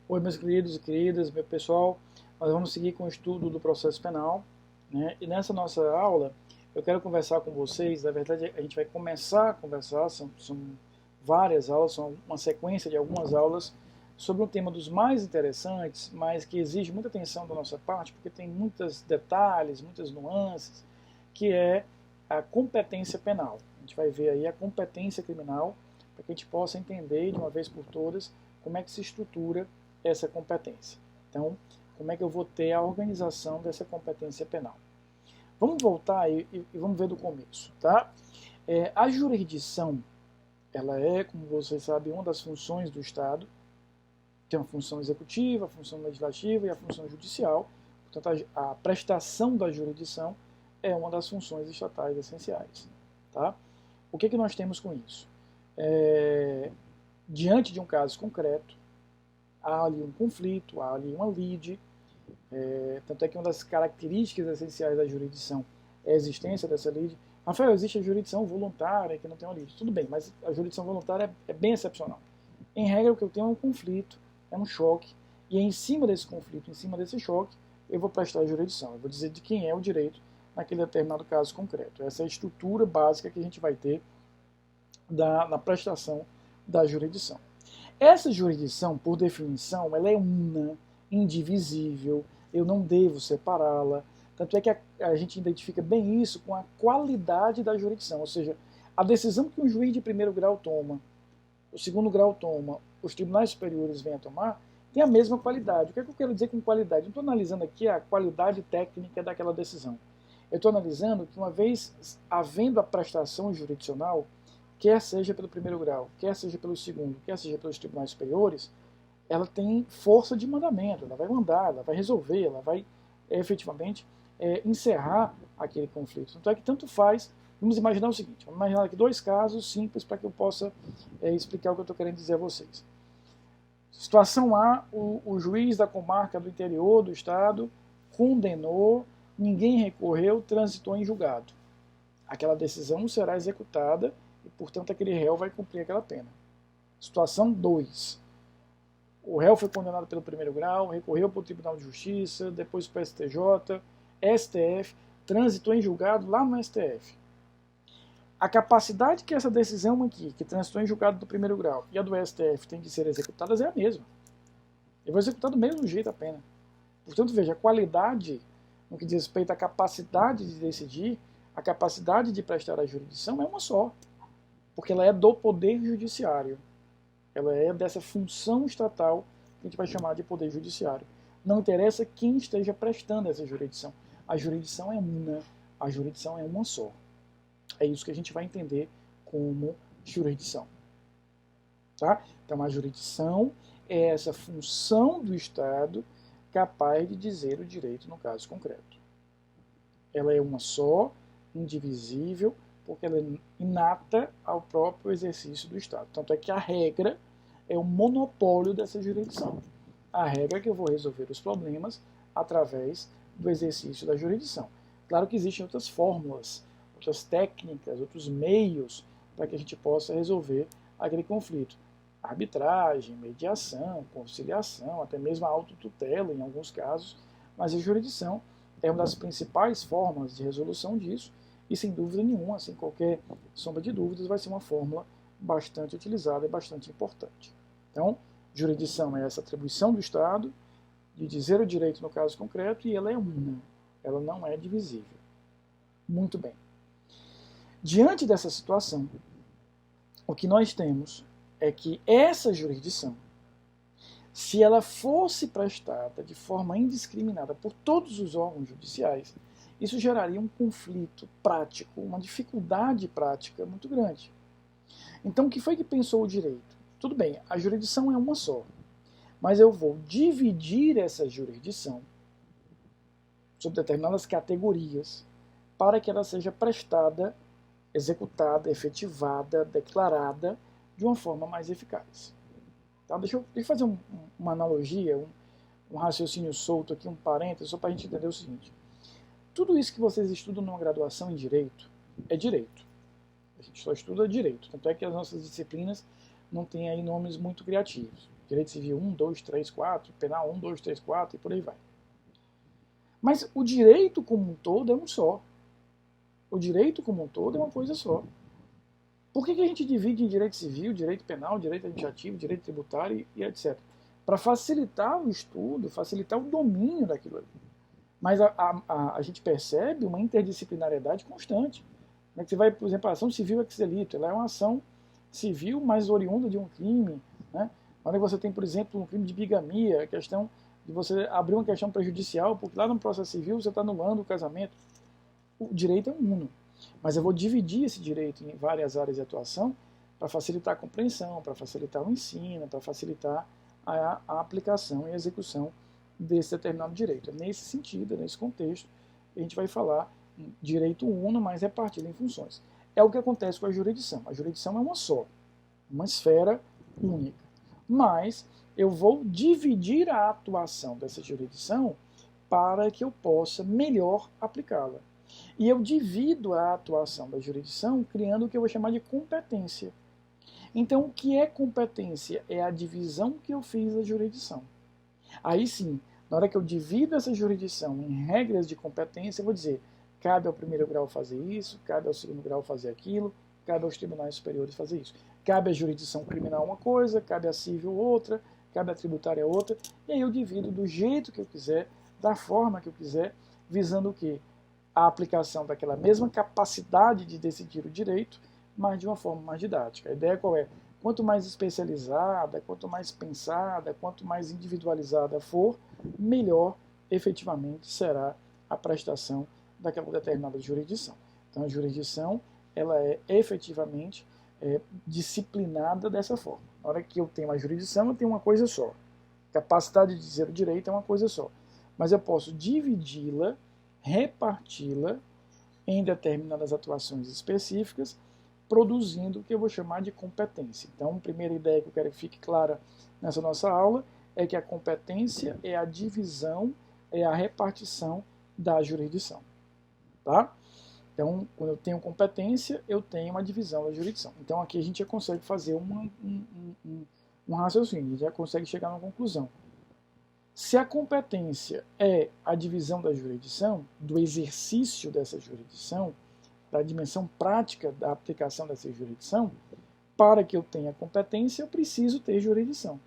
Oi, meus queridos e queridas, meu pessoal, nós vamos seguir com o estudo do processo penal, né? E nessa nossa aula eu quero conversar com vocês. Na verdade, a gente vai começar a conversar, são várias aulas, são uma sequência de algumas aulas sobre um tema dos mais interessantes, mas que exige muita atenção da nossa parte, porque tem muitos detalhes, muitas nuances, que é a competência penal. A gente vai ver aí a competência criminal para que a gente possa entender de uma vez por todas como é que se estrutura essa competência. Então, como é que eu vou ter a organização dessa competência penal? Vamos voltar e vamos ver do começo, tá? A jurisdição, ela é, como vocês sabem, uma das funções do Estado. Tem a função executiva, a função legislativa e a função judicial. Portanto, a prestação da jurisdição é uma das funções estatais essenciais, tá? O que nós temos com isso? Diante de um caso concreto, há ali um conflito, há ali uma lide. Tanto é que uma das características essenciais da jurisdição é a existência dessa lide. Rafael, existe a jurisdição voluntária que não tem uma lide. Tudo bem, mas a jurisdição voluntária é bem excepcional. Em regra, o que eu tenho é um conflito, é um choque, e é em cima desse conflito, em cima desse choque, eu vou prestar a jurisdição. Eu vou dizer de quem é o direito naquele determinado caso concreto. Essa é a estrutura básica que a gente vai ter na prestação da jurisdição. Essa jurisdição, por definição, ela é una, indivisível, eu não devo separá-la. Tanto é que a gente identifica bem isso com a qualidade da jurisdição, ou seja, a decisão que um juiz de primeiro grau toma, o segundo grau toma, os tribunais superiores vêm a tomar, tem a mesma qualidade. O que é que eu quero dizer com qualidade? Eu não estou analisando aqui a qualidade técnica daquela decisão. Eu estou analisando que, uma vez havendo a prestação jurisdicional, quer seja pelo primeiro grau, quer seja pelo segundo, quer seja pelos tribunais superiores, ela tem força de mandamento, ela vai mandar, ela vai resolver, ela vai efetivamente encerrar aquele conflito. Tanto é que tanto faz. Vamos imaginar o seguinte, vamos imaginar aqui dois casos simples para que eu possa explicar o que eu estou querendo dizer a vocês. Situação A, o juiz da comarca do interior do estado condenou, ninguém recorreu, transitou em julgado. Aquela decisão será executada e, portanto, aquele réu vai cumprir aquela pena. Situação 2. O réu foi condenado pelo primeiro grau, recorreu para o Tribunal de Justiça, depois para o STJ, STF, transitou em julgado lá no STF. A capacidade que essa decisão aqui, que transitou em julgado do primeiro grau, e a do STF tem de ser executadas é a mesma. Eu vou executar do mesmo jeito a pena. Portanto, veja, a qualidade, no que diz respeito à capacidade de decidir, a capacidade de prestar a jurisdição é uma só, porque ela é do poder judiciário. Ela é dessa função estatal que a gente vai chamar de poder judiciário. Não interessa quem esteja prestando essa jurisdição. A jurisdição é una, a jurisdição é uma só. É isso que a gente vai entender como jurisdição. Tá? Então, a jurisdição é essa função do Estado capaz de dizer o direito no caso concreto. Ela é uma só, indivisível, porque ela é inata ao próprio exercício do Estado. Tanto é que a regra é o monopólio dessa jurisdição. A regra é que eu vou resolver os problemas através do exercício da jurisdição. Claro que existem outras fórmulas, outras técnicas, outros meios para que a gente possa resolver aquele conflito. Arbitragem, mediação, conciliação, até mesmo a autotutela em alguns casos, mas a jurisdição é uma das principais formas de resolução disso e, sem dúvida nenhuma, sem qualquer sombra de dúvidas, vai ser uma fórmula bastante utilizada e bastante importante. Então, jurisdição é essa atribuição do Estado de dizer o direito no caso concreto e ela é una, ela não é divisível. Muito bem. Diante dessa situação, o que nós temos é que essa jurisdição, se ela fosse prestada de forma indiscriminada por todos os órgãos judiciais, isso geraria um conflito prático, uma dificuldade prática muito grande. Então, o que foi que pensou o direito? Tudo bem, a jurisdição é uma só, mas eu vou dividir essa jurisdição sob determinadas categorias para que ela seja prestada, executada, efetivada, declarada de uma forma mais eficaz. Tá? Deixa eu fazer uma analogia, um raciocínio solto aqui, um parênteses, só para a gente entender o seguinte. Tudo isso que vocês estudam numa graduação em Direito é Direito. A gente só estuda Direito. Tanto é que as nossas disciplinas não têm aí nomes muito criativos. Direito civil 1, 2, 3, 4, penal 1, 2, 3, 4 e por aí vai. Mas o direito como um todo é um só. O direito como um todo é uma coisa só. Por que a gente divide em direito civil, direito penal, direito administrativo, direito tributário e etc? Para facilitar o estudo, facilitar o domínio daquilo ali. Mas a gente percebe uma interdisciplinariedade constante. Como é que você vai, por exemplo, a ação civil ex delito, ela é uma ação civil mais oriunda de um crime, né? Onde você tem, por exemplo, um crime de bigamia, a questão de você abrir uma questão prejudicial, porque lá no processo civil você está anulando o casamento. O direito é uno, mas eu vou dividir esse direito em várias áreas de atuação para facilitar a compreensão, para facilitar o ensino, para facilitar a aplicação e a execução desse determinado direito. É nesse sentido, é nesse contexto, que a gente vai falar direito uno, mas repartido em funções. É o que acontece com a jurisdição. A jurisdição é uma só, uma esfera única. Mas eu vou dividir a atuação dessa jurisdição para que eu possa melhor aplicá-la. E eu divido a atuação da jurisdição criando o que eu vou chamar de competência. Então, o que é competência? É a divisão que eu fiz da jurisdição. Aí sim, na hora que eu divido essa jurisdição em regras de competência, eu vou dizer, cabe ao primeiro grau fazer isso, cabe ao segundo grau fazer aquilo, cabe aos tribunais superiores fazer isso. Cabe à jurisdição criminal uma coisa, cabe à civil outra, cabe à tributária outra, e aí eu divido do jeito que eu quiser, da forma que eu quiser, visando o quê? A aplicação daquela mesma capacidade de decidir o direito, mas de uma forma mais didática. A ideia qual é? Quanto mais especializada, quanto mais pensada, quanto mais individualizada for, melhor efetivamente será a prestação daquela determinada jurisdição. Então a jurisdição ela é efetivamente disciplinada dessa forma. Na hora que eu tenho uma jurisdição, eu tenho uma coisa só. Capacidade de dizer o direito é uma coisa só. Mas eu posso dividi-la, reparti-la em determinadas atuações específicas, produzindo o que eu vou chamar de competência. Então, a primeira ideia que eu quero que fique clara nessa nossa aula é que a competência é a divisão, é a repartição da jurisdição. Tá? Então, quando eu tenho competência, eu tenho uma divisão da jurisdição. Então, aqui a gente já consegue fazer um raciocínio, a gente já consegue chegar a uma conclusão. Se a competência é a divisão da jurisdição, do exercício dessa jurisdição, da dimensão prática da aplicação dessa jurisdição, para que eu tenha competência, eu preciso ter jurisdição.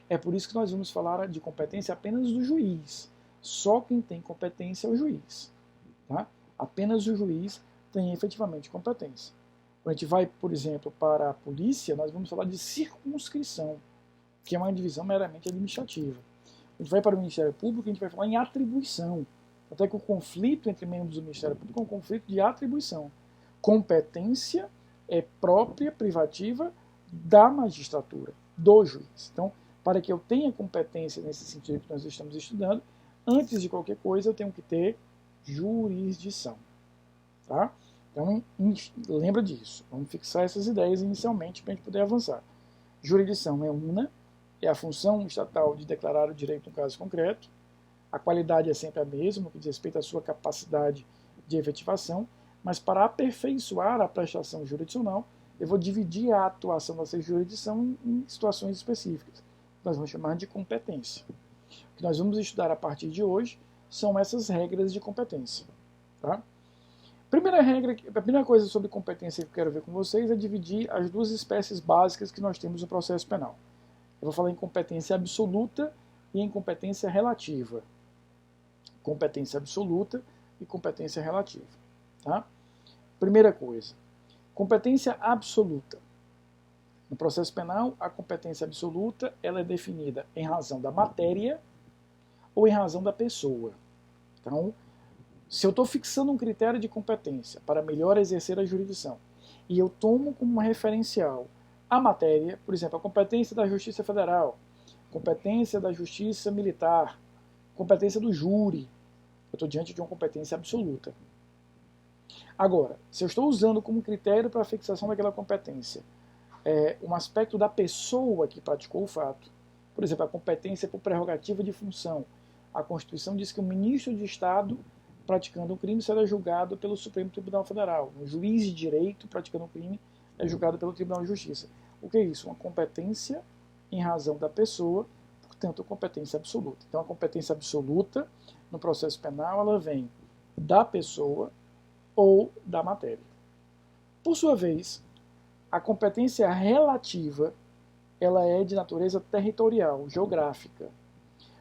É por isso que nós vamos falar de competência apenas do juiz. Só quem tem competência é o juiz. Tá? Apenas o juiz tem efetivamente competência. Quando a gente vai, por exemplo, para a polícia, nós vamos falar de circunscrição, que é uma divisão meramente administrativa. A gente vai para o Ministério Público, a gente vai falar em atribuição. Até que o conflito entre membros do Ministério Público é um conflito de atribuição. Competência é própria, privativa da magistratura, do juiz. Então, para que eu tenha competência nesse sentido que nós estamos estudando, antes de qualquer coisa eu tenho que ter jurisdição. Tá? Então, lembra disso. Vamos fixar essas ideias inicialmente para a gente poder avançar. Jurisdição é una, é a função estatal de declarar o direito no caso concreto. A qualidade é sempre a mesma, no que diz respeito à sua capacidade de efetivação, mas para aperfeiçoar a prestação jurisdicional, eu vou dividir a atuação dessa jurisdição em situações específicas. Nós vamos chamar de competência. O que nós vamos estudar a partir de hoje são essas regras de competência. Tá? A primeira coisa sobre competência que eu quero ver com vocês é dividir as duas espécies básicas que nós temos no processo penal. Eu vou falar em competência absoluta e em competência relativa. Competência absoluta e competência relativa. Tá? Primeira coisa, competência absoluta. No processo penal, a competência absoluta ela é definida em razão da matéria ou em razão da pessoa. Então, se eu estou fixando um critério de competência para melhor exercer a jurisdição e eu tomo como referencial a matéria, por exemplo, a competência da Justiça Federal, competência da Justiça Militar, competência do júri, eu estou diante de uma competência absoluta. Agora, se eu estou usando como critério para a fixação daquela competência um aspecto da pessoa que praticou o fato, por exemplo, a competência por prerrogativa de função, a Constituição diz que o ministro de Estado praticando um crime será julgado pelo Supremo Tribunal Federal. Um juiz de direito praticando um crime é julgado pelo Tribunal de Justiça. O que é isso? Uma competência em razão da pessoa, portanto, competência absoluta. Então, a competência absoluta no processo penal, ela vem da pessoa ou da matéria. Por sua vez, a competência relativa, ela é de natureza territorial, geográfica.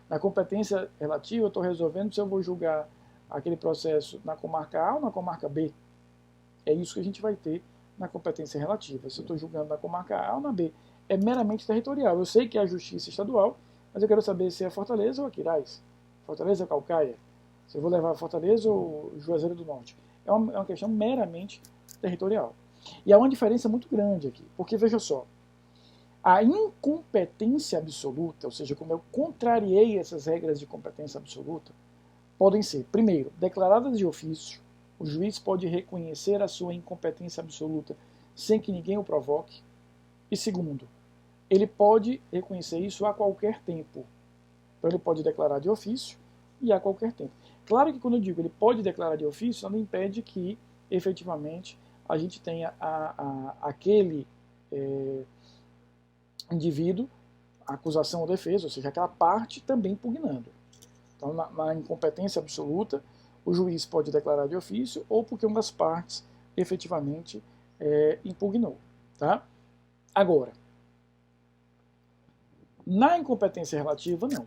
Na competência relativa, eu estou resolvendo se eu vou julgar aquele processo na comarca A ou na comarca B. É isso que a gente vai ter na competência relativa. Se eu estou julgando na comarca A ou na B. É meramente territorial. Eu sei que é a justiça estadual, mas eu quero saber se é Fortaleza ou Aquiraz. Fortaleza ou Calcaia. Se eu vou levar Fortaleza ou Juazeiro do Norte. É uma questão meramente territorial. E há uma diferença muito grande aqui. Porque, veja só, a incompetência absoluta, ou seja, como eu contrariei essas regras de competência absoluta, podem ser, primeiro, declaradas de ofício. O juiz pode reconhecer a sua incompetência absoluta sem que ninguém o provoque. E segundo, ele pode reconhecer isso a qualquer tempo. Então ele pode declarar de ofício e a qualquer tempo. Claro que quando eu digo ele pode declarar de ofício, não impede que, efetivamente, a gente tenha aquele indivíduo, a acusação ou defesa, ou seja, aquela parte também impugnando. Então, na incompetência absoluta, o juiz pode declarar de ofício ou porque uma das partes efetivamente impugnou. Tá? Agora, na incompetência relativa, não.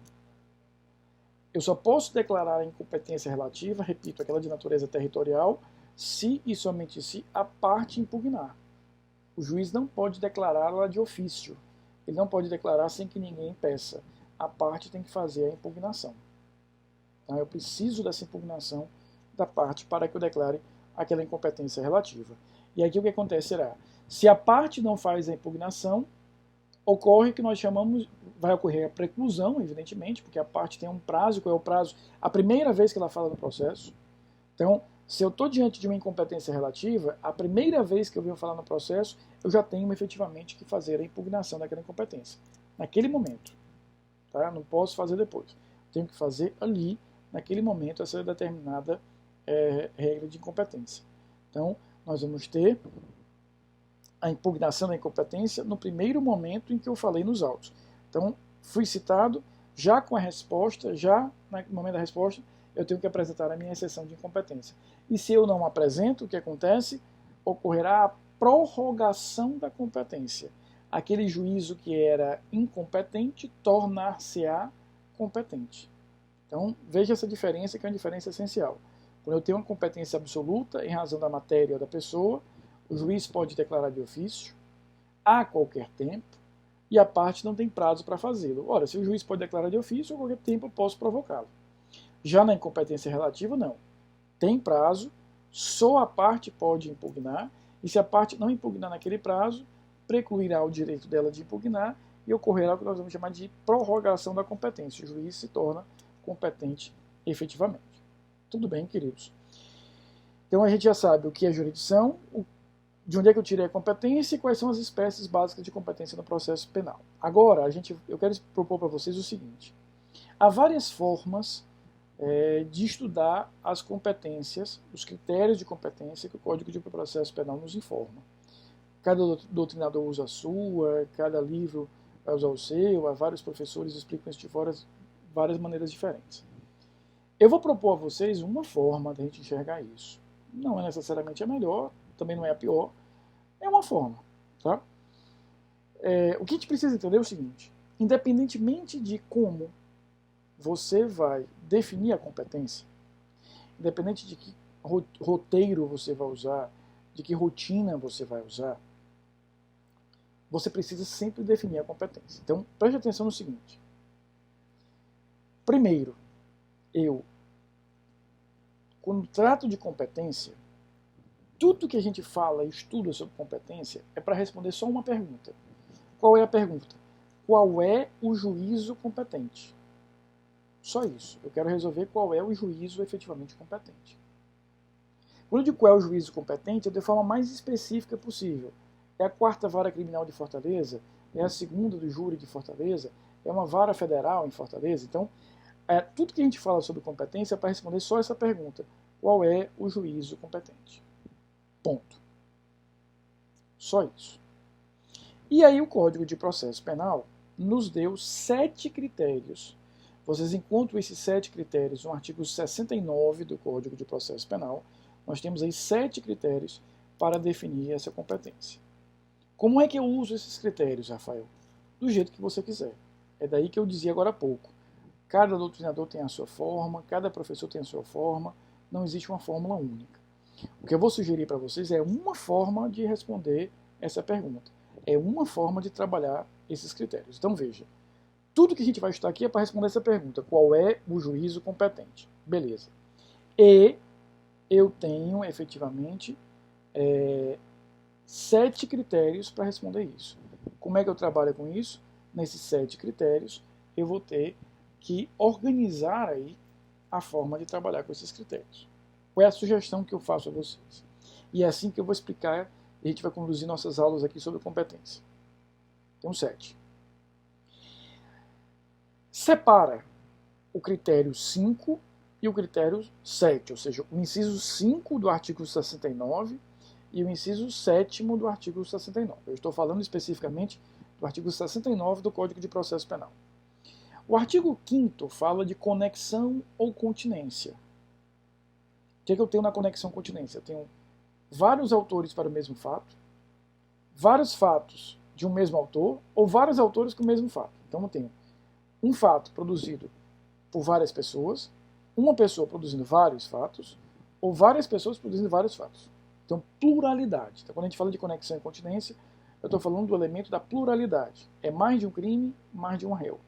Eu só posso declarar a incompetência relativa, repito, aquela de natureza territorial, se e somente se a parte impugnar. O juiz não pode declará-la de ofício. Ele não pode declarar sem que ninguém peça. A parte tem que fazer a impugnação. Então, eu preciso dessa impugnação da parte para que eu declare aquela incompetência relativa. E aqui o que acontece será, se a parte não faz a impugnação, ocorre que nós chamamos, vai ocorrer a preclusão, evidentemente, porque a parte tem um prazo, qual é o prazo? A primeira vez que ela fala no processo. Então, se eu estou diante de uma incompetência relativa, a primeira vez que eu venho falar no processo, eu já tenho efetivamente que fazer a impugnação daquela incompetência. Naquele momento. Tá? Não posso fazer depois. Tenho que fazer ali, naquele momento, essa determinada regra de incompetência. Então, nós vamos ter a impugnação da incompetência no primeiro momento em que eu falei nos autos. Então, fui citado, já com a resposta, já no momento da resposta, eu tenho que apresentar a minha exceção de incompetência. E se eu não apresento, o que acontece? Ocorrerá a prorrogação da competência. Aquele juízo que era incompetente tornar-se-á competente. Então, veja essa diferença, que é uma diferença essencial. Quando eu tenho uma competência absoluta, em razão da matéria ou da pessoa, o juiz pode declarar de ofício, a qualquer tempo, e a parte não tem prazo para fazê-lo. Ora, se o juiz pode declarar de ofício, a qualquer tempo eu posso provocá-lo. Já na incompetência relativa, não. Tem prazo, só a parte pode impugnar, e se a parte não impugnar naquele prazo, precluirá o direito dela de impugnar e ocorrerá o que nós vamos chamar de prorrogação da competência. O juiz se torna competente efetivamente. Tudo bem, queridos? Então a gente já sabe o que é jurisdição, de onde é que eu tirei a competência e quais são as espécies básicas de competência no processo penal. Agora, eu quero propor para vocês o seguinte. Há várias formas de estudar as competências, os critérios de competência que o Código de Processo Penal nos informa. Cada doutrinador usa a sua, cada livro vai usar o seu, há vários professores que explicam isso de várias maneiras diferentes. Eu vou propor a vocês uma forma de a gente enxergar isso. Não é necessariamente a melhor, também não é a pior, é uma forma. Tá? O que a gente precisa entender é o seguinte, independentemente de como você vai definir a competência, independente de que roteiro você vai usar, de que rotina você vai usar, você precisa sempre definir a competência. Então, preste atenção no seguinte. Primeiro, quando trato de competência, tudo que a gente fala e estuda sobre competência é para responder só uma pergunta. Qual é a pergunta? Qual é o juízo competente? Só isso. Eu quero resolver qual é o juízo efetivamente competente. Quando eu digo qual é o juízo competente, é de forma mais específica possível. É a 4ª Vara Criminal de Fortaleza? É a 2ª do Júri de Fortaleza? É uma vara federal em Fortaleza? Então, tudo que a gente fala sobre competência é para responder só essa pergunta. Qual é o juízo competente? Ponto. Só isso. E aí o Código de Processo Penal nos deu 7 critérios. Vocês encontram esses 7 critérios no artigo 69 do Código de Processo Penal. Nós temos aí 7 critérios para definir essa competência. Como é que eu uso esses critérios, Rafael? Do jeito que você quiser. É daí que eu dizia agora há pouco. Cada doutrinador tem a sua forma, cada professor tem a sua forma, não existe uma fórmula única. O que eu vou sugerir para vocês é uma forma de responder essa pergunta. É uma forma de trabalhar esses critérios. Então veja, tudo que a gente vai estudar aqui é para responder essa pergunta. Qual é o juízo competente? Beleza. E eu tenho efetivamente 7 critérios para responder isso. Como é que eu trabalho com isso? Nesses 7 critérios eu vou ter que organizar aí a forma de trabalhar com esses critérios. Qual é a sugestão que eu faço a vocês? E é assim que eu vou explicar e a gente vai conduzir nossas aulas aqui sobre competência. Então, 7. Separa o critério 5 e o critério 7, ou seja, o inciso 5 do artigo 69 e o inciso 7º do artigo 69. Eu estou falando especificamente do artigo 69 do Código de Processo Penal. O artigo 5º fala de conexão ou continência. O que é que eu tenho na conexão ou continência? Eu tenho vários autores para o mesmo fato, vários fatos de um mesmo autor, ou vários autores com o mesmo fato. Então eu tenho um fato produzido por várias pessoas, uma pessoa produzindo vários fatos, ou várias pessoas produzindo vários fatos. Então, pluralidade. Então, quando a gente fala de conexão e continência, eu estou falando do elemento da pluralidade. É mais de um crime, mais de um réu.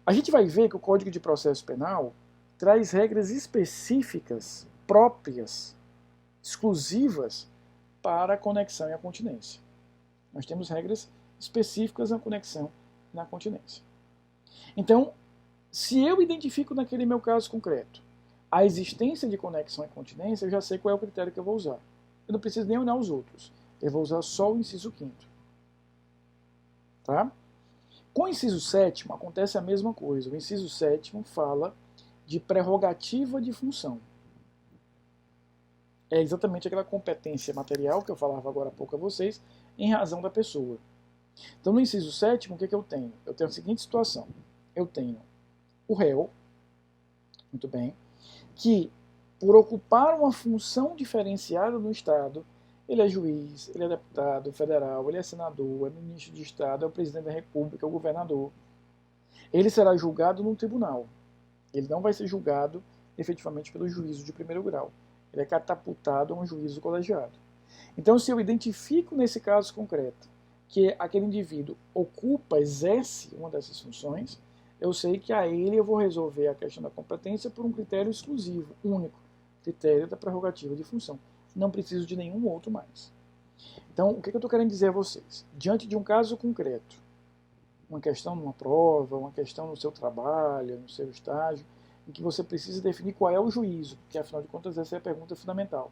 A gente vai ver que o Código de Processo Penal traz regras específicas, próprias, exclusivas para a conexão e a continência. Nós temos regras específicas na conexão e na continência. Então, se eu identifico naquele meu caso concreto a existência de conexão e continência, eu já sei qual é o critério que eu vou usar. Eu não preciso nem olhar os outros. Eu vou usar só o inciso 5º. Tá? Com o inciso 7º acontece a mesma coisa. O inciso 7º fala de prerrogativa de função. É exatamente aquela competência material que eu falava agora há pouco a vocês, em razão da pessoa. Então, no inciso 7º, o que eu tenho? Eu tenho a seguinte situação. Eu tenho o réu, muito bem, que, por ocupar uma função diferenciada no Estado, ele é juiz, ele é deputado federal, ele é senador, é ministro de Estado, é o presidente da República, é o governador. Ele será julgado num tribunal. Ele não vai ser julgado efetivamente pelo juízo de primeiro grau. Ele é catapultado a um juízo colegiado. Então, se eu identifico nesse caso concreto que aquele indivíduo ocupa, exerce uma dessas funções, eu sei que a ele eu vou resolver a questão da competência por um critério exclusivo, único, critério da prerrogativa de função. Não preciso de nenhum outro mais. Então, o que eu estou querendo dizer a vocês? Diante de um caso concreto, uma questão numa prova, uma questão no seu trabalho, no seu estágio, em que você precisa definir qual é o juízo, porque afinal de contas essa é a pergunta fundamental.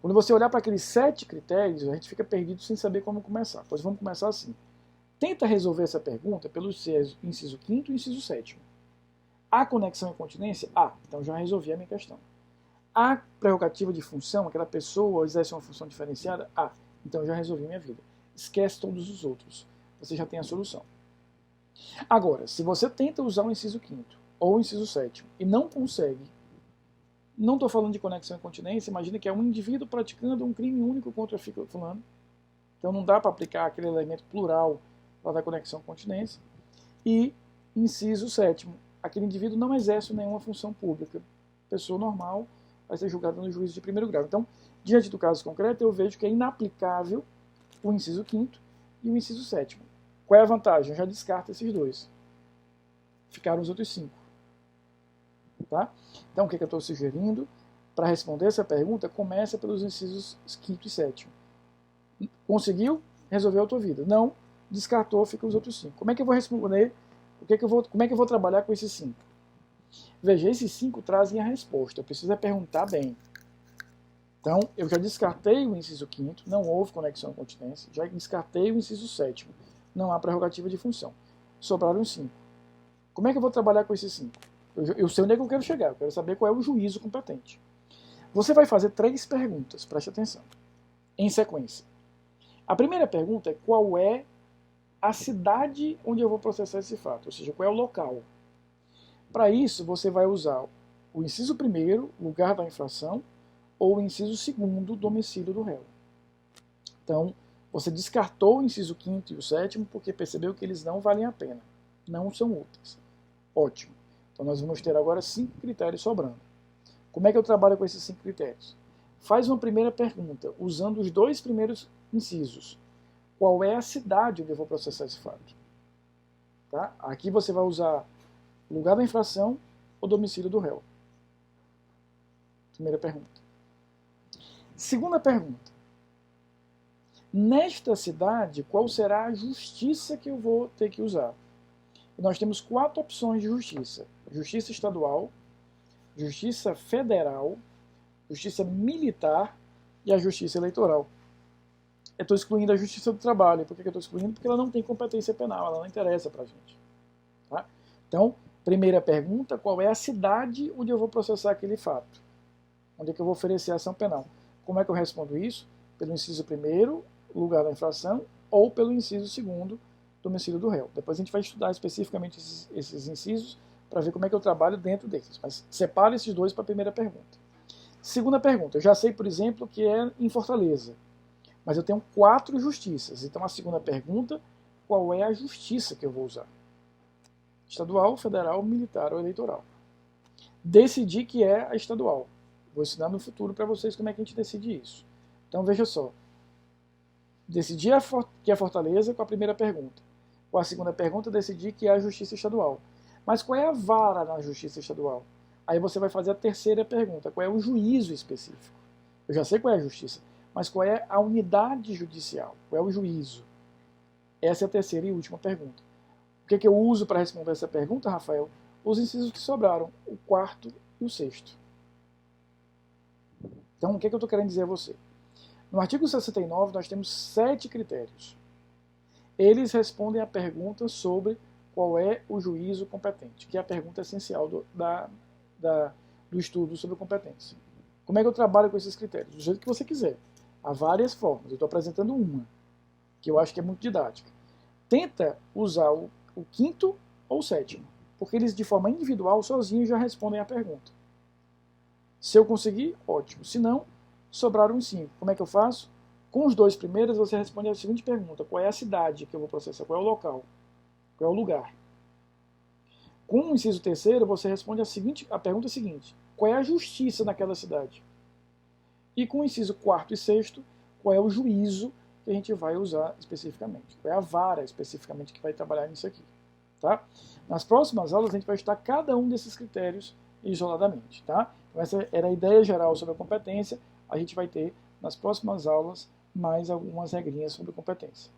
Quando você olhar para aqueles 7 critérios, a gente fica perdido sem saber como começar. Pois vamos começar assim. Tenta resolver essa pergunta pelo inciso 5º e inciso 7º. Há conexão e continência? Então já resolvi a minha questão. Há prerrogativa de função, aquela pessoa exerce uma função diferenciada? Então já resolvi minha vida. Esquece todos os outros. Você já tem a solução. Agora, se você tenta usar o inciso 5º ou o inciso 7º e não consegue, não estou falando de conexão e continência, imagina que é um indivíduo praticando um crime único contra fulano. Então não dá para aplicar aquele elemento plural lá da conexão e continência. E inciso 7º, aquele indivíduo não exerce nenhuma função pública. Pessoa normal vai ser julgada no juízo de primeiro grau. Então, diante do caso concreto, eu vejo que é inaplicável o inciso 5º e o inciso 7º. Qual é a vantagem? Eu já descarto esses dois. Ficaram os outros 5. Tá? Então, o que eu estou sugerindo? Para responder essa pergunta, começa pelos incisos 5º e 7º. Conseguiu? Resolveu a tua vida. Não? Descartou, fica os outros 5. Como é que eu vou responder? Como é que eu vou trabalhar com esses 5? Veja, esses 5 trazem a resposta. Eu preciso perguntar bem. Então, eu já descartei o inciso 5º, não houve conexão e continência. Já descartei o inciso 7º, não há prerrogativa de função. Sobraram os 5. Como é que eu vou trabalhar com esses 5? Eu sei onde é que eu quero chegar. Eu quero saber qual é o juízo competente. Você vai fazer 3 perguntas, preste atenção, em sequência. A primeira pergunta é qual é a cidade onde eu vou processar esse fato, ou seja, qual é o local. Para isso, você vai usar o inciso primeiro, lugar da infração, ou o inciso segundo, domicílio do réu. Então, você descartou o inciso quinto e o sétimo porque percebeu que eles não valem a pena, não são úteis. Ótimo. Então, nós vamos ter agora 5 critérios sobrando. Como é que eu trabalho com esses 5 critérios? Faz uma primeira pergunta, usando os 2 primeiros incisos. Qual é a cidade onde eu vou processar esse fato? Tá? Aqui você vai usar lugar da infração ou domicílio do réu. Primeira pergunta. Segunda pergunta. Nesta cidade, qual será a justiça que eu vou ter que usar? E nós temos 4 opções de justiça. Justiça estadual, justiça federal, justiça militar e a justiça eleitoral. Eu estou excluindo a justiça do trabalho. Por que eu estou excluindo? Porque ela não tem competência penal, ela não interessa para a gente. Tá? Então, primeira pergunta, qual é a cidade onde eu vou processar aquele fato? Onde é que eu vou oferecer a ação penal? Como é que eu respondo isso? Pelo inciso primeiro, lugar da infração, ou pelo inciso segundo, domicílio do réu. Depois a gente vai estudar especificamente esses incisos para ver como é que eu trabalho dentro deles. Mas separa esses dois para a primeira pergunta. Segunda pergunta, eu já sei, por exemplo, que é em Fortaleza, mas eu tenho 4 justiças. Então a segunda pergunta, qual é a justiça que eu vou usar? Estadual, federal, militar ou eleitoral. Decidi que é a estadual. Vou ensinar no futuro para vocês como é que a gente decide isso. Então veja só. Decidi que é Fortaleza com a primeira pergunta. Com a segunda pergunta, decidi que é a Justiça Estadual. Mas qual é a vara na Justiça Estadual? Aí você vai fazer a terceira pergunta. Qual é o juízo específico? Eu já sei qual é a justiça, mas qual é a unidade judicial? Qual é o juízo? Essa é a terceira e última pergunta. O que é que eu uso para responder essa pergunta, Rafael? Os incisos que sobraram, o quarto e o sexto. Então, o que é que eu estou querendo dizer a você? No artigo 69, nós temos 7 critérios. Eles respondem à pergunta sobre qual é o juízo competente, que é a pergunta essencial do estudo sobre competência. Como é que eu trabalho com esses critérios? Do jeito que você quiser. Há várias formas. Eu estou apresentando uma, que eu acho que é muito didática. Tenta usar o quinto ou o sétimo, porque eles, de forma individual, sozinhos, já respondem à pergunta. Se eu conseguir, ótimo. Se não, sobraram uns 5. Como é que eu faço? Com os 2 primeiros, você responde a seguinte pergunta. Qual é a cidade que eu vou processar? Qual é o local? Qual é o lugar? Com o inciso terceiro, você responde a pergunta seguinte. Qual é a justiça naquela cidade? E com o inciso quarto e sexto, qual é o juízo que a gente vai usar especificamente? Qual é a vara especificamente que vai trabalhar nisso aqui? Tá? Nas próximas aulas, a gente vai estudar cada um desses critérios isoladamente. Tá? Então, essa era a ideia geral sobre a competência. A gente vai ter, nas próximas aulas, mais algumas regrinhas sobre competência.